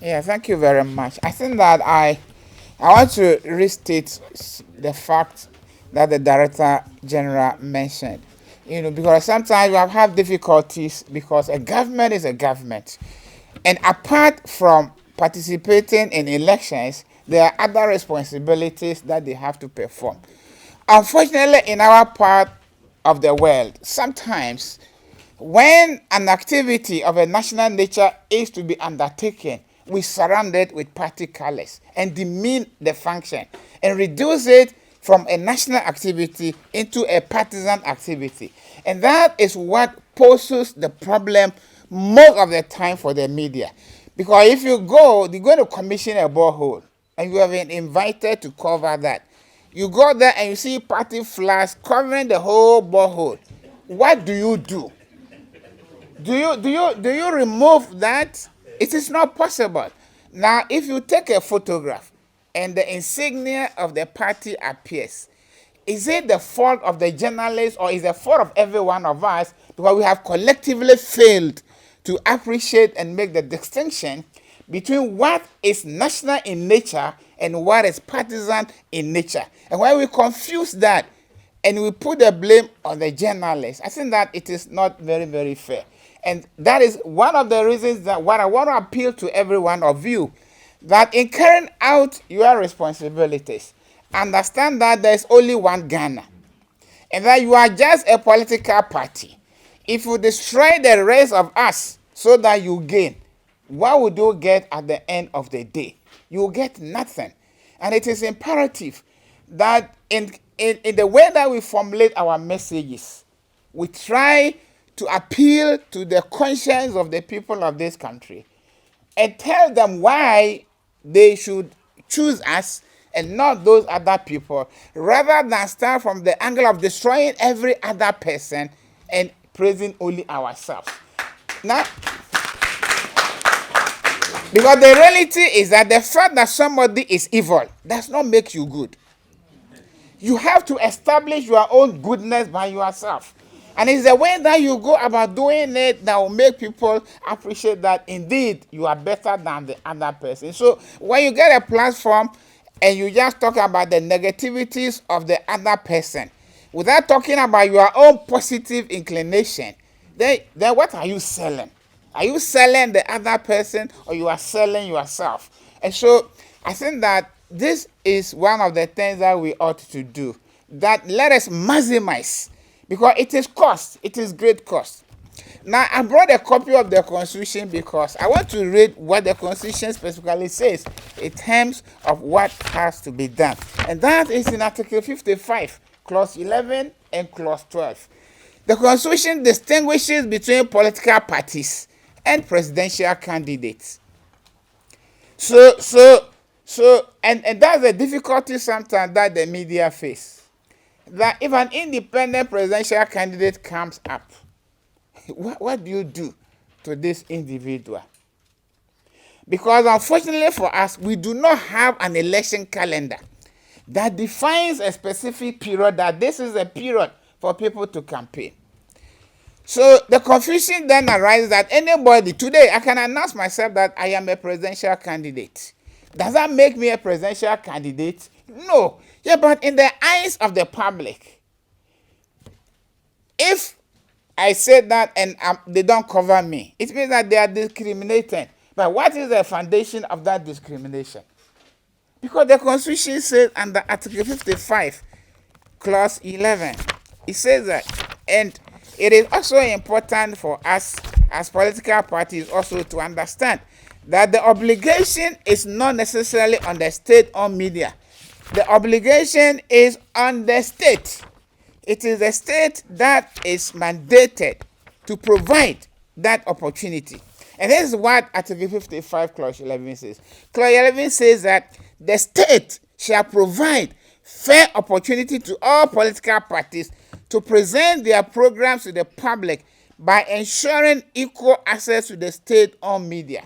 Yeah, thank you very much. I think that I want to restate the fact that the Director General mentioned. Because sometimes we have had difficulties because a government is a government. And apart from participating in elections, there are other responsibilities that they have to perform. Unfortunately, in our part of the world, sometimes when an activity of a national nature is to be undertaken, we surround it with party colors and demean the function and reduce it from a national activity into a partisan activity. And that is what poses the problem most of the time for the media. Because if you go, they're going to commission a borehole and you have been invited to cover that. You go there and you see party flags covering the whole borehole. What do you do? Do you remove that? It is not possible. Now, if you take a photograph and the insignia of the party appears, is it the fault of the journalist or is it the fault of every one of us because we have collectively failed to appreciate and make the distinction between what is national in nature and what is partisan in nature? And when we confuse that and we put the blame on the journalist, I think that it is not very, very fair. And that is one of the reasons that what I want to appeal to every one of you, that in carrying out your responsibilities, understand that there is only one Ghana and that you are just a political party. If you destroy the rest of us so that you gain, what would you get at the end of the day? You will get nothing. And it is imperative that in the way that we formulate our messages, we try to appeal to the conscience of the people of this country and tell them why they should choose us and not those other people, rather than start from the angle of destroying every other person and praising only ourselves. Now, because the reality is that the fact that somebody is evil does not make you good. You have to establish your own goodness by yourself. And it's the way that you go about doing it that will make people appreciate that indeed you are better than the other person. So when you get a platform and you just talk about the negativities of the other person without talking about your own positive inclination, then what are you selling? Are you selling the other person or you are selling yourself? And so I think that this is one of the things that we ought to do. That let us maximize, because it is cost. It is great cost. Now, I brought a copy of the Constitution because I want to read what the Constitution specifically says in terms of what has to be done. And that is in Article 55, Clause 11 and Clause 12. The Constitution distinguishes between political parties and presidential candidates. And that's the difficulty sometimes that the media face. That if an independent presidential candidate comes up, what do you do to this individual? Because unfortunately for us, we do not have an election calendar that defines a specific period, that this is a period for people to campaign. So the confusion then arises that anybody, today I can announce myself that I am a presidential candidate. Does that make me a presidential candidate? No. Yeah, but in the eyes of the public, if I say that and they don't cover me, it means that they are discriminating. But what is the foundation of that discrimination? Because the Constitution says under Article 55, Clause 11, it says that, and it is also important for us as political parties also to understand that the obligation is not necessarily on the state or media. The obligation is on the state. It is the state that is mandated to provide that opportunity. And this is what Article 55, Clause 11 says. Clause 11 says that the state shall provide fair opportunity to all political parties to present their programs to the public by ensuring equal access to the state-owned media.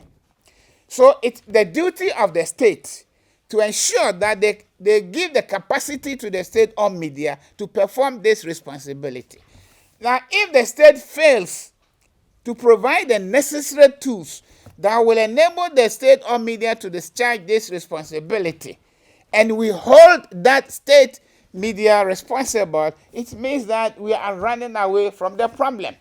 So it's the duty of the state to ensure that they give the capacity to the state-owned media to perform this responsibility. Now, if the state fails to provide the necessary tools that will enable the state-owned media to discharge this responsibility, and we hold that state media responsible, it means that we are running away from the problem.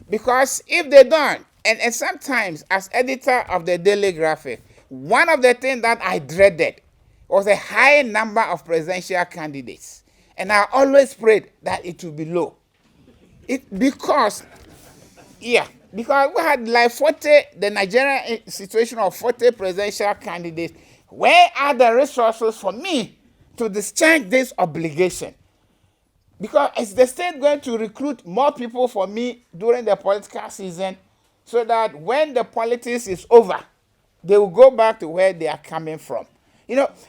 Because if they don't, and sometimes as editor of the Daily Graphic, one of the things that I dreaded was a high number of presidential candidates. And I always prayed that it would be low. Because we had like 40, the Nigerian situation of 40 presidential candidates. Where are the resources for me to discharge this obligation? Because is the state going to recruit more people for me during the political season so that when the politics is over, they will go back to where they are coming from?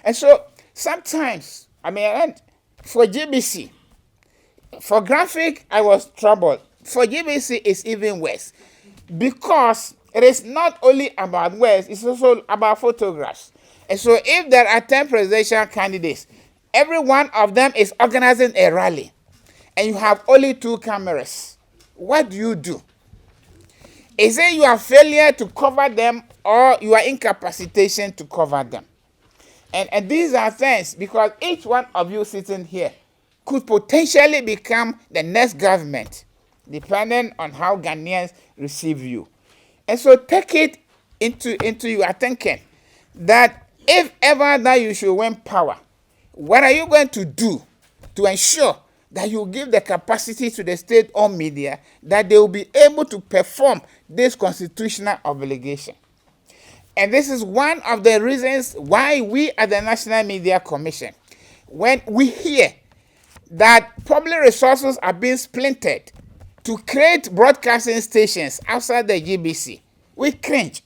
And so sometimes, for GBC, for graphic, I was troubled. For GBC, it's even worse. Because it is not only about words, it's also about photographs. And so if there are 10 presidential candidates, every one of them is organizing a rally, and you have only 2 cameras, what do? Is it your failure to cover them or your incapacitation to cover them? And these are things, because each one of you sitting here could potentially become the next government, depending on how Ghanaians receive you. And so take it into your thinking that if ever that you should win power, what are you going to do to ensure that you give the capacity to the state-owned media that they will be able to perform this constitutional obligation? And this is one of the reasons why we at the National Media Commission, when we hear that public resources are being splintered to create broadcasting stations outside the GBC, we cringe.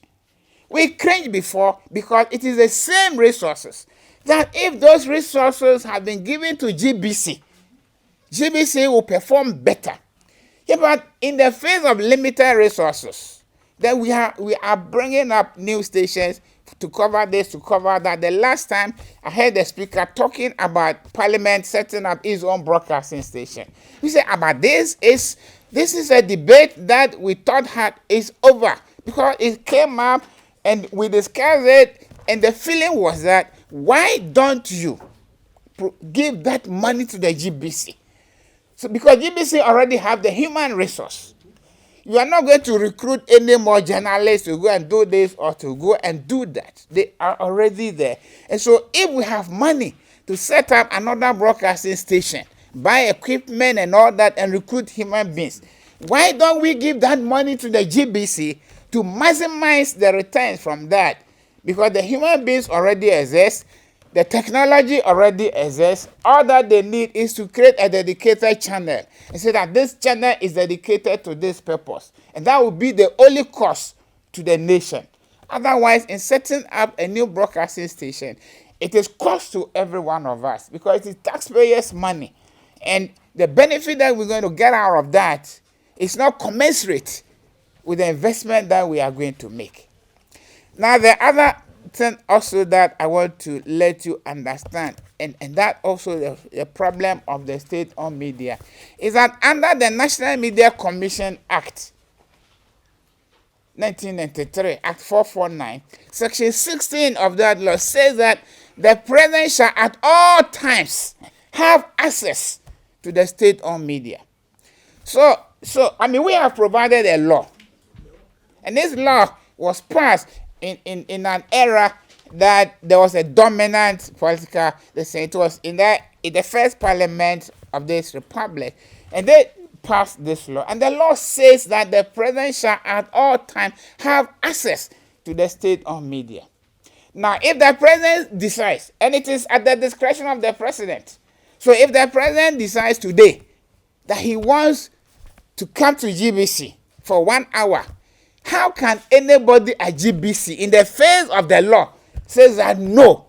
We cringe before, because it is the same resources that if those resources have been given to GBC, GBC will perform better. Yeah, but in the face of limited resources, then we are bringing up new stations to cover this, to cover that. The last time I heard the speaker talking about Parliament setting up its own broadcasting station, he said about this is a debate that we thought is over, because it came up and we discussed it, and the feeling was that why don't you give that money to the GBC? So because GBC already have the human resource. You are not going to recruit any more journalists to go and do this or to go and do that. They are already there. And so if we have money to set up another broadcasting station, buy equipment and all that, and recruit human beings, why don't we give that money to the GBC to maximize the returns from that? Because the human beings already exist, the technology already exists. All that they need is to create a dedicated channel and say that this channel is dedicated to this purpose. And that will be the only cost to the nation. Otherwise, in setting up a new broadcasting station, it is cost to every one of us, because it is taxpayers' money. And the benefit that we're going to get out of that is not commensurate with the investment that we are going to make. Now, the other thing also that I want to let you understand, and that also the problem of the state-owned media, is that under the National Media Commission Act 1993, Act 449, Section 16 of that law says that the president shall at all times have access to the state-owned media. So we have provided a law, and this law was passed in an era that there was a dominant political, it was in the first parliament of this republic, and they passed this law. And the law says that the president shall at all times have access to the state-owned media. Now, if the president decides, and it is at the discretion of the president, so if the president decides today that he wants to come to GBC for 1 hour, how can anybody at GBC, in the face of the law, says that no,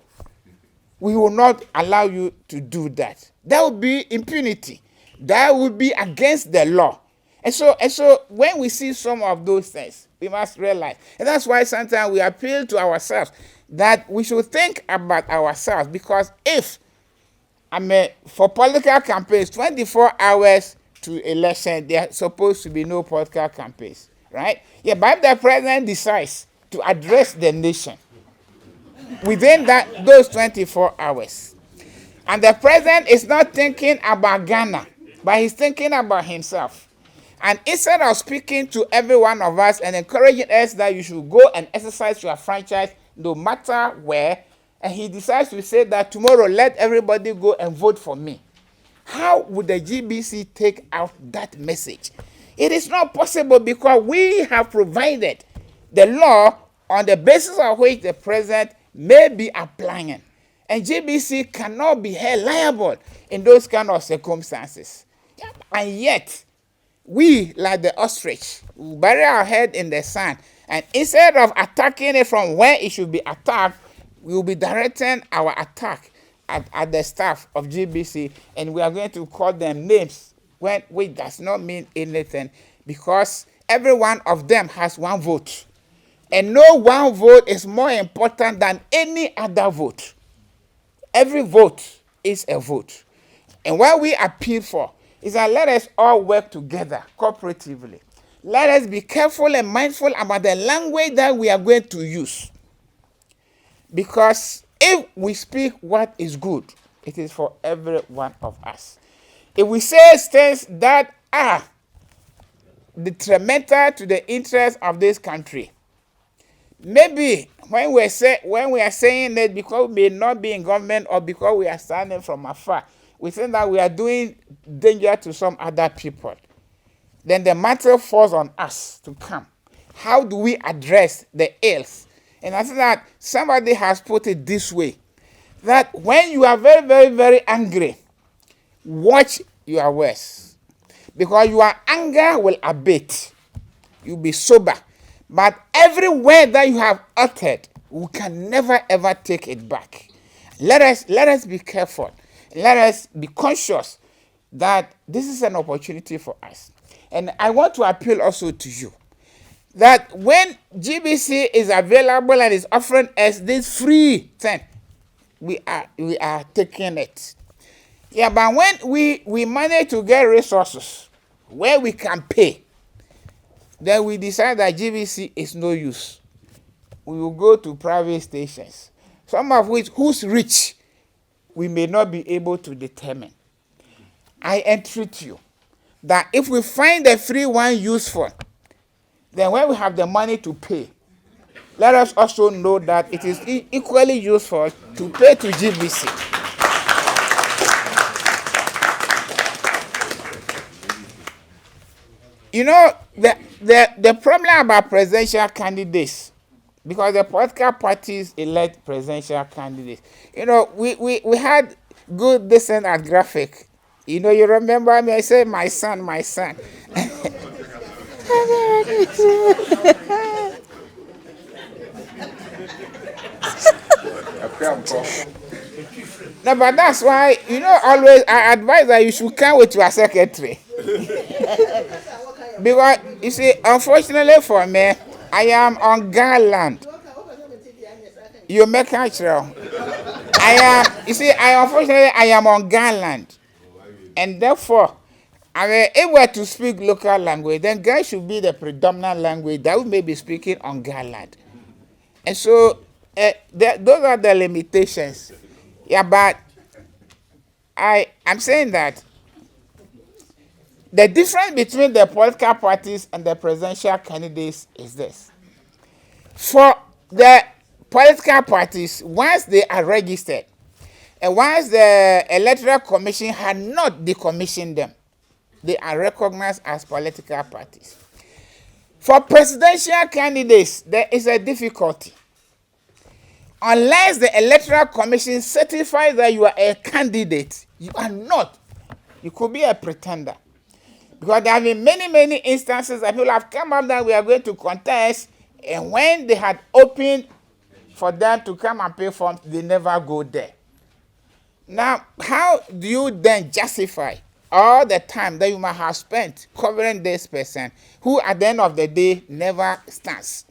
we will not allow you to do that? That would be impunity. That would be against the law. And so when we see some of those things, we must realize. And that's why sometimes we appeal to ourselves that we should think about ourselves. Because if, for political campaigns, 24 hours to election, there are supposed to be no political campaigns. Right? Yeah, but if the president decides to address the nation within those 24 hours. And the president is not thinking about Ghana, but he's thinking about himself. And instead of speaking to every one of us and encouraging us that you should go and exercise your franchise no matter where, and he decides to say that tomorrow let everybody go and vote for me. How would the GBC take out that message? It is not possible because we have provided the law on the basis of which the president may be applying. And GBC cannot be held liable in those kind of circumstances. And yet, we, like the ostrich, will bury our head in the sand. And instead of attacking it from where it should be attacked, we will be directing our attack at the staff of GBC. And we are going to call them names, which does not mean anything, because every one of them has one vote. And no one vote is more important than any other vote. Every vote is a vote. And what we appeal for is that let us all work together cooperatively. Let us be careful and mindful about the language that we are going to use. Because if we speak what is good, it is for every one of us. If we say things that are detrimental to the interests of this country, maybe when we are saying it because we may not be in government or because we are standing from afar, we think that we are doing danger to some other people. Then the matter falls on us to come. How do we address the ills? And I think that somebody has put it this way, that when you are very, very, very angry, watch your words. Because your anger will abate. You'll be sober. But every word that you have uttered, we can never ever take it back. Let us be careful. Let us be conscious that this is an opportunity for us. And I want to appeal also to you that when GBC is available and is offering us this free thing, we are taking it. Yeah, but when we manage to get resources where we can pay, then we decide that GBC is no use. We will go to private stations, some of which whose reach we may not be able to determine. I entreat you that if we find the free one useful, then when we have the money to pay, let us also know that it is equally useful to pay to GBC. You know, the problem about presidential candidates, because the political parties elect presidential candidates. You know, we had good decent at graphic. You know, you remember me? I said, my son, my son. No, but that's why, you know, always I advise that you should come with your secretary. Because, you see, unfortunately for me, I am on Garland. You make natural. Unfortunately, I am on Garland. And therefore, I mean, if we are to speak local language, then Ga should be the predominant language that we may be speaking on Garland. And so, those are the limitations. Yeah, but I'm saying that the difference between the political parties and the presidential candidates is this. For the political parties, once they are registered, and once the Electoral Commission had not decommissioned them, they are recognized as political parties. For presidential candidates, there is a difficulty. Unless the Electoral Commission certifies that you are a candidate, you are not. You could be a pretender. Because there have been many, many instances that people have come up that we are going to contest, and when they had opened for them to come and pay forms, they never go there. Now, how do you then justify all the time that you might have spent covering this person who at the end of the day never stands?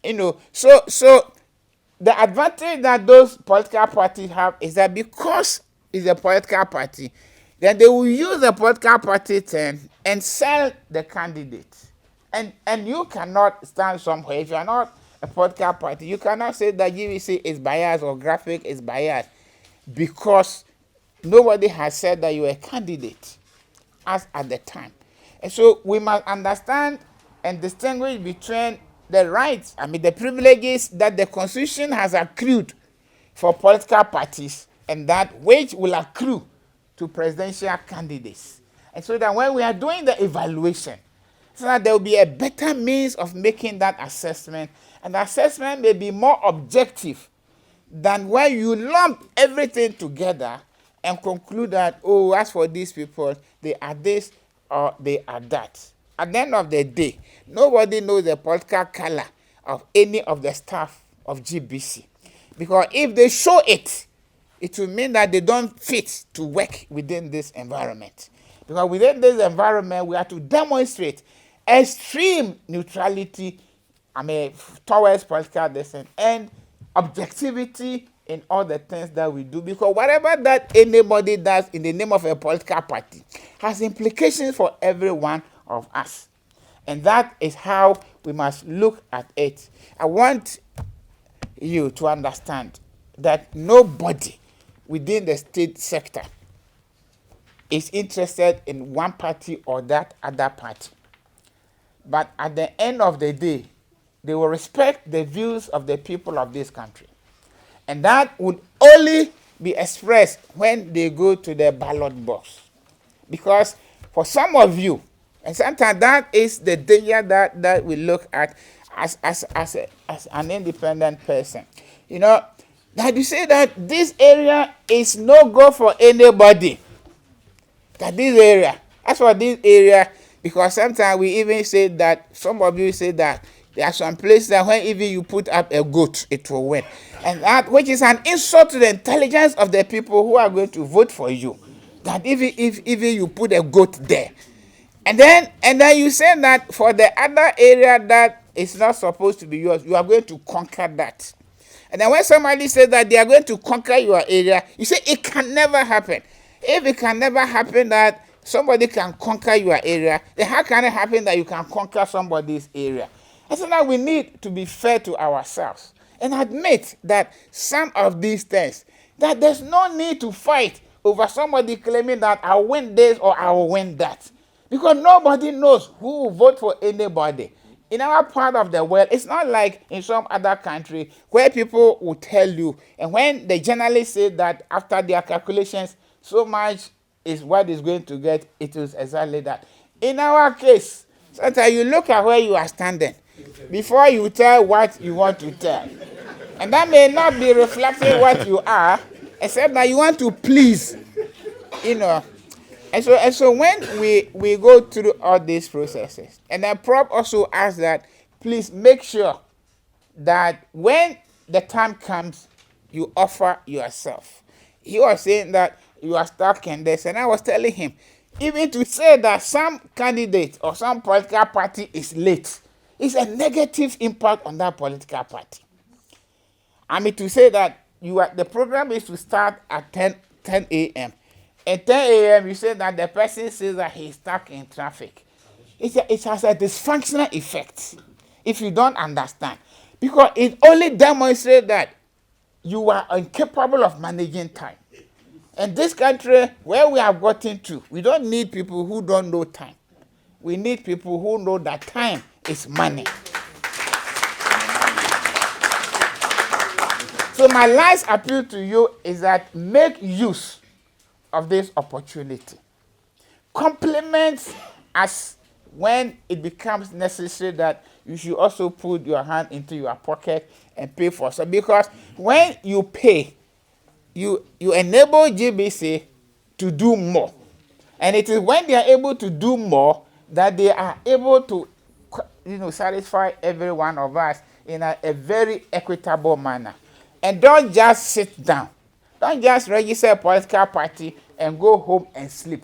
You know, so the advantage that those political parties have is that because it's a political party, then they will use the political party thing and sell the candidate. And you cannot stand somewhere if you are not a political party, you cannot say that GBC is biased or graphic is biased because nobody has said that you are a candidate as at the time. And so we must understand and distinguish between the rights, the privileges that the Constitution has accrued for political parties and that which will accrue to presidential candidates. And so that when we are doing the evaluation, so that there will be a better means of making that assessment, and the assessment may be more objective than when you lump everything together and conclude that, oh, as for these people, they are this or they are that. At the end of the day, nobody knows the political color of any of the staff of GBC. Because if they show it, it will mean that they don't fit to work within this environment. Because within this environment, we have to demonstrate extreme neutrality, towards political dissent and objectivity in all the things that we do. Because whatever that anybody does in the name of a political party has implications for every one of us. And that is how we must look at it. I want you to understand that nobody within the state sector is interested in one party or that other party. But at the end of the day, they will respect the views of the people of this country. And that would only be expressed when they go to the ballot box. Because for some of you, and sometimes that is the danger that we look at as an independent person. You know, that you say that this area is no go for anybody. That this area, as for this area, because sometimes we even say that, some of you say that there are some places that when even you put up a goat, it will win. And that, which is an insult to the intelligence of the people who are going to vote for you. That even you put a goat there. And then you say that for the other area that is not supposed to be yours, you are going to conquer that. And then when somebody says that they are going to conquer your area, you say it can never happen. If it can never happen that somebody can conquer your area, then how can it happen that you can conquer somebody's area? And so now we need to be fair to ourselves and admit that some of these things, that there's no need to fight over somebody claiming that I'll win this or I will win that. Because nobody knows who will vote for anybody. In our part of the world, it's not like in some other country where people will tell you, and when the journalists say that after their calculations, so much is what is going to get, it is exactly that. In our case, sometimes you look at where you are standing before you tell what you want to tell. And that may not be reflecting what you are, except that you want to please, And so when we go through all these processes, and then Prof also asks that, please make sure that when the time comes, you offer yourself. He was saying that you are stuck in this, and I was telling him, even to say that some candidate or some political party is late is a negative impact on that political party. To say that the program is to start at 10 a.m. At 10 a.m., you say that the person says that he's stuck in traffic. It has a dysfunctional effect if you don't understand. Because it only demonstrates that you are incapable of managing time. And this country, where we have gotten to, we don't need people who don't know time. We need people who know that time is money. So my last appeal to you is that make use of this opportunity. Compliments as when it becomes necessary that you should also put your hand into your pocket and pay for so because when you pay, you enable GBC to do more. And it is when they are able to do more that they are able to satisfy every one of us in a very equitable manner. And don't just sit down. Don't just register a political party and go home and sleep.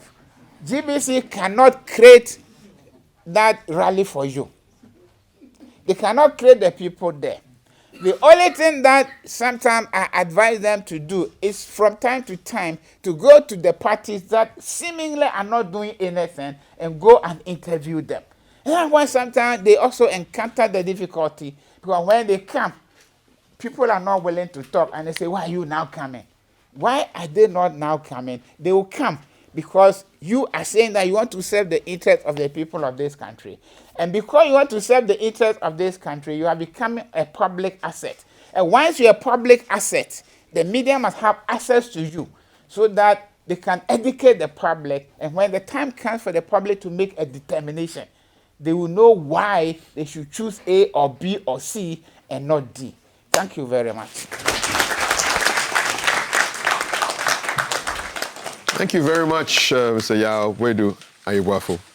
GBC cannot create that rally for you. They cannot create the people there. The only thing that sometimes I advise them to do is from time to time to go to the parties that seemingly are not doing anything and go and interview them. And when sometimes they also encounter the difficulty Because when they come, people are not willing to talk, and they say, why are you now coming? Why are they not now coming? They will come because you are saying that you want to serve the interests of the people of this country. And because you want to serve the interests of this country, you are becoming a public asset. And once you're a public asset, the media must have access to you so that they can educate the public. And when the time comes for the public to make a determination, they will know why they should choose A or B or C and not D. Thank you very much. Thank you very much, Mr. Ayeboafo.